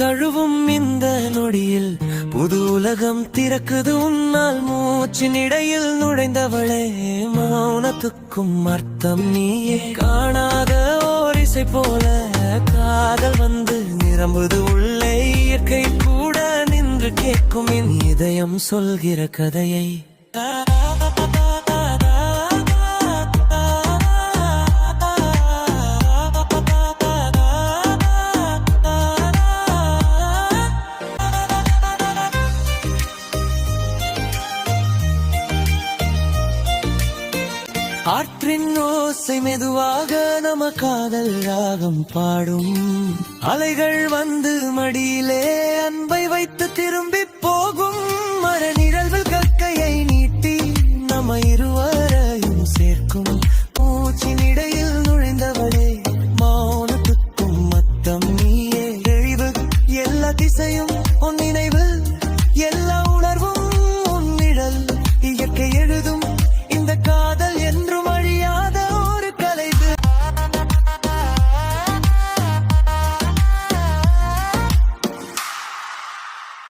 தழுவும் இந்த நொடியில் புது உலகம் திறக்குது உன்னால் மூச்சின் இடையில் நுழைந்தவளே மௌனத்துக்கும் அர்த்தம் நீயே காணாத ஓர் இசை போல காதல் வந்து நிரம்புது உள்ளே இயற்கை கூட நின்று கேட்கும் என் இதயம் சொல்கிற கதையை ஆற்றின் ஓசை மெதுவாக நம காதல் ராகம் பாடும் அலைகள் வந்து மடியிலே அன்பை வைத்து திரும்பி போகும்